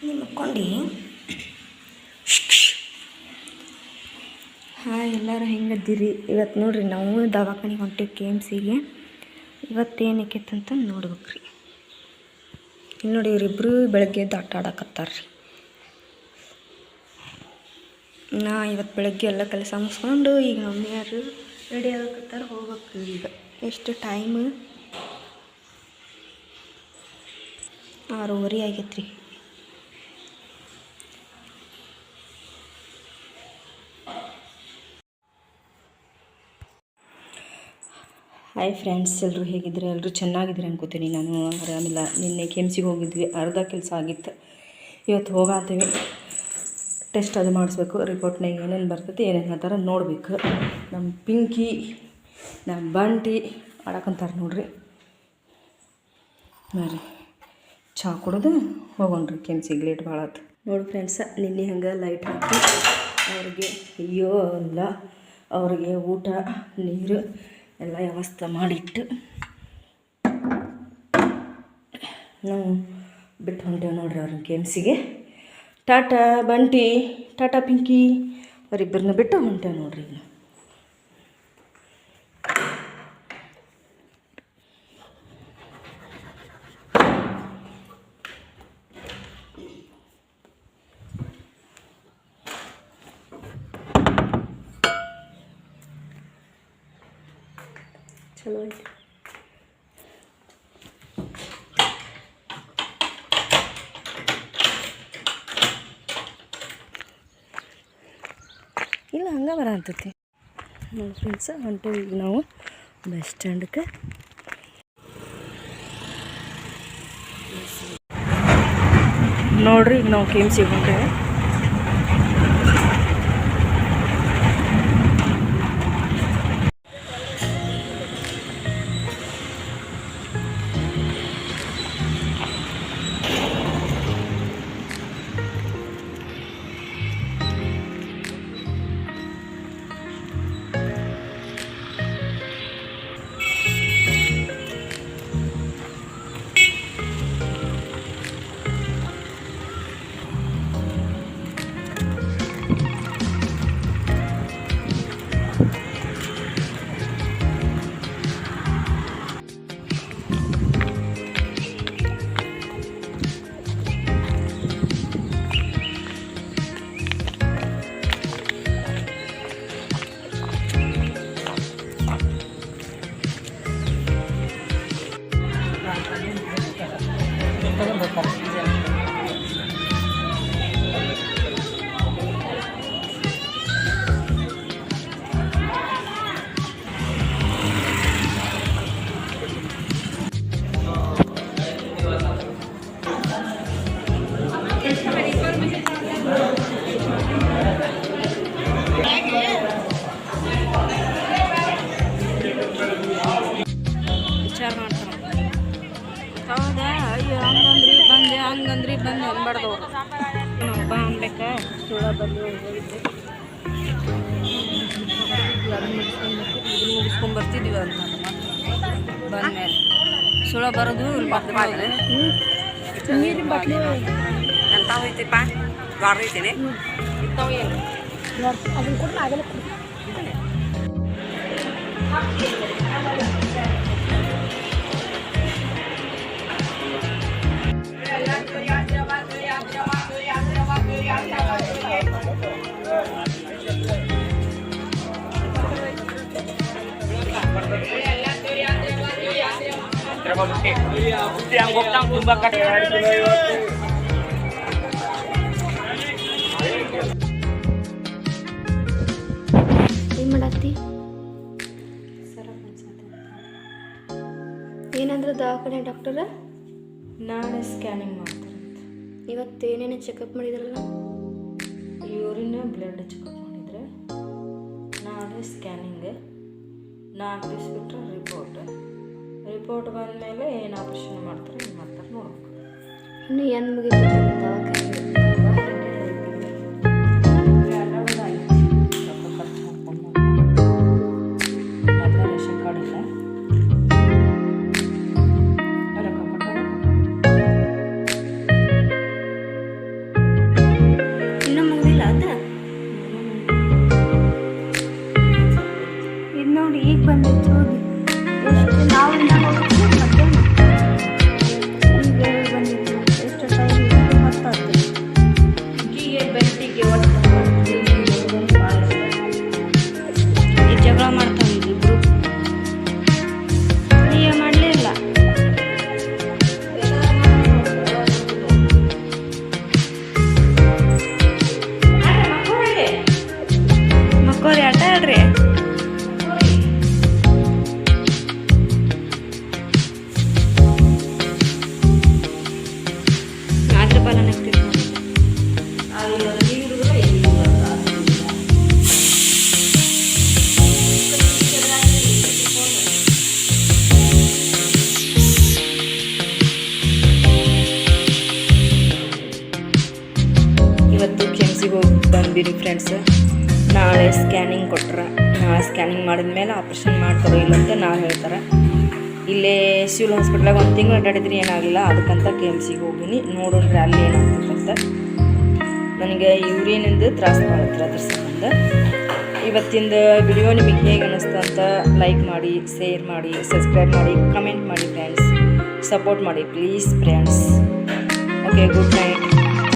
ನಿಮ್ಕೊಂಡು ಹಾಂ ಎಲ್ಲರೂ ಹೆಂಗದ್ದೀರಿ? ಇವತ್ತು ನೋಡಿರಿ ನಾವು ದವಾಖಾನೆಗೆ ಹೊಂಟೇವಿ KMCಗೆ. ಇವತ್ತೇನಕ್ಕೈತಂತ ನೋಡ್ಬೇಕ್ರಿ. ಇಲ್ಲಿ ನೋಡಿ ಇವರಿಬ್ಬರು ಬೆಳಗ್ಗೆ ಎದ್ದು ಆಟ ಆಡಕತ್ತಾರ್ರಿ. ನಾ ಇವತ್ತು ಬೆಳಗ್ಗೆ ಎಲ್ಲ ಕೆಲಸ ಮುಗಿಸ್ಕೊಂಡು ಈಗ ಮಮ್ಮಿಯಾರು ರೆಡಿ ಆಗಕತ್ತಾರ, ಹೋಗ್ಬೇಕು. ಈಗ ಎಷ್ಟು ಟೈಮ್ 6:30 ಆಗೈತ್ರಿ. ಹಾಯ್ ಫ್ರೆಂಡ್ಸ್, ಎಲ್ಲರೂ ಹೇಗಿದ್ರೆ? ಎಲ್ಲರೂ ಚೆನ್ನಾಗಿದ್ರೆ ಅನ್ಕೋತೀನಿ. ನಾನು ಆರಾಮಿಲ್ಲ. ನಿನ್ನೆ KMCಗೆ ಹೋಗಿದ್ವಿ, ಅರ್ಧ ಕೆಲಸ ಆಗಿತ್ತು. ಇವತ್ತು ಹೋಗಾತೀವಿ, ಟೆಸ್ಟ್ ಅದು ಮಾಡಿಸ್ಬೇಕು. ರಿಪೋರ್ಟ್ನಾಗ ಏನೇನು ಬರ್ತೈತಿ, ಏನೇನು ಹೇಳ್ತಾರೆ ನೋಡ್ಬೇಕು. ನಮ್ಮ ಪಿಂಕಿ, ನಮ್ಮ ಬಂಟಿ ಆಡಕಂತಾರೆ ನೋಡ್ರಿ. ನೋಡ್ರಿ, ಚಹಾ ಕುಡಿದು ಹೋಗೋಣ್ರಿ KMCಗೆ. ಲೇಟ್ ಭಾಳ ಆಯ್ತು ನೋಡಿ ಫ್ರೆಂಡ್ಸ. ನಿನ್ನೆ ಹಂಗೆ ಲೈಟ್ ಹಾಕಿ ಅವ್ರಿಗೆ ಅಲ್ಲ ಅವ್ರಿಗೆ ಊಟ ನೀರು ಎಲ್ಲ ವ್ಯವಸ್ಥೆ ಮಾಡಿಟ್ಟು ನಾವು ಬಿಟ್ಟು ಹೊಂಟೇವೆ ನೋಡ್ರಿ ಅವ್ರನ್ನ KMCಗೆ. ಟಾಟಾ ಬಂಟಿ, ಟಾಟಾ ಪಿಂಕಿ ಅವರಿಬ್ಬರನ್ನ ಬಿಟ್ಟು ಹೊಂಟೇವೆ ನೋಡ್ರಿ. ಈಗ ಚಲೋ ಐತಿ. ಇಲ್ಲ ಹಂಗೆ ಬರತೈತಿ ನೋಡಿ ಫ್ರೆಂಡ್ಸ. ಹೊಂಟೇವಿ ಈಗ ನಾವು ಬಸ್ ಸ್ಟ್ಯಾಂಡ್ಗೆ. ನೋಡ್ರಿ ಈಗ ನಾವು KMCಗೆ ಹೊಂಟೇವೆ. ವಿಚಾರ ಮಾಡ್ತಾರೆ. ಹೌದಾ? ಅಯ್ಯೋ ಹಂಗಂದ್ರಿ ಬಂದೆ ಅನ್ಬಾರ್ದವ್ರು. ನಾವು ಬಾ ಅನ್ಬೇಕಾ? ಸುಳ ಬಂದು ಹೋಗಿದ್ದೆ, ಅದನ್ನ ಮುಗಿಸ್ಕೊಂಡ್ಬರ್ತಿದ್ವಿ ಅಂತ ಬಂದ್ಮೇಲೆ ಸುಳ ಬರೋದು ನೀರಿನ ಬಾಟ್ಲಿ ಎಂತ ಹೋಯ್ತಿಪ್ಪ ಗಾರ ಐತೇನೆ ಇಂಥವು ಏನು ಅದನ್ನ ಕೊಟ್ಟರೆ ಆಗಲ್ಲ. ಏನು ಮಾಡತ್ತಿ? ಏನಂದ್ರೆ ದವಾಖಾನೆ ಡಾಕ್ಟರ ನಾಳೆ ಸ್ಕ್ಯಾನಿಂಗ್ ಮಾಡ್ತಾರಂತ. ಇವತ್ತು ಏನೇನು ಚೆಕಪ್ ಮಾಡಿದ್ರಲ್ಲ? ಯೂರಿನ್ ಬ್ಲಡ್ ಚೆಕಪ್ ಮಾಡಿದರೆ, ನಾಳೆ ಸ್ಕ್ಯಾನಿಂಗ್, 4 ದಿವಸ ಬಿಟ್ಟರೆ ರಿಪೋರ್ಟ್ ಬಂದಮೇಲೆ ಏನು ಆಪರೇಷನ್ ಮಾಡ್ತಾರೆ ಏನು ಮಾಡ್ತಾರೆ ನೋಡ್ಬೇಕು. ಇನ್ನು ಏನು ಮುಗಿತು ದವಾಖಾನೆ? ರೇಷನ್ ಕಾರ್ಡ್ ಇಲ್ಲ, ಬಂದೈತೆ ಹೋಗಿ ಎಷ್ಟು ನಾವು ಇನ್ನ ಹೋಗಿದ್ವಿ ಮಧ್ಯಾಹ್ನ ಈಗ ಬಂದಿತ್ತು ಎಷ್ಟು ಟೈಮ್ ಇದು ಹತ್ತಾಯ್ತು ಈಗೀಗೆ ಬೆಟ್ಟಿಗೆ ಒಟ್ಟು ಈ ಜಗಳ ಮಾಡ್ತಾವೆ ಇಬ್ಬರು ಈಗ ಮಾಡಲೇ ಇಲ್ಲ ಮಕ್ಕೋರಿ ಆಟ ಆಡ್ರಿ ಅದ್ರ ಬಾಲ ನಗ್ತಿತ್ತು ಇವತ್ತು ಕೆಮ್ಸಿಗೆ ಹೋಗಿ ಬಂದಿರಿ ಫ್ರೆಂಡ್ಸ್. ನಾಳೆ ಸ್ಕ್ಯಾನಿಂಗ್ ಕೊಟ್ರೆ ನಾಳೆ ಸ್ಕ್ಯಾನಿಂಗ್ ಮಾಡಿದ್ಮೇಲೆ ಆಪ್ರೇಷನ್ ಮಾಡ್ತಾರೋ ಇಲ್ಲ ಅಂತ ನಾಳೆ ಹೇಳ್ತಾರೆ. ಇಲ್ಲೇ ಸಿವಿಲ್ ಹಾಸ್ಪಿಟ್ಲಾಗ 1 ತಿಂಗಳು ಅಡ್ಡಾಡಿದ್ರಿ ಏನಾಗಲಿಲ್ಲ, ಅದಕ್ಕಂತ ಕೆಮ್ಸಿಗೆ ಹೋಗಿನಿ ನೋಡೋಣ್ರಿ ಅಲ್ಲಿ ಏನಾಗ್ತಕ್ಕಂತ. ನನಗೆ ಯೂರಿನಿಂದ ತ್ರಾಸು ಮಾಡತ್ರ ಅದ್ರ ಸಂಬಂಧ. ಇವತ್ತಿಂದ ವಿಡಿಯೋ ನಿಮಗೆ ಹೇಗೆ ಅನ್ನಿಸ್ತು ಅಂತ ಲೈಕ್ ಮಾಡಿ, ಶೇರ್ ಮಾಡಿ, ಸಬ್ಸ್ಕ್ರೈಬ್ ಮಾಡಿ, ಕಮೆಂಟ್ ಮಾಡಿ ಫ್ರೆಂಡ್ಸ್. ಸಪೋರ್ಟ್ ಮಾಡಿ please friends. Okay, good night.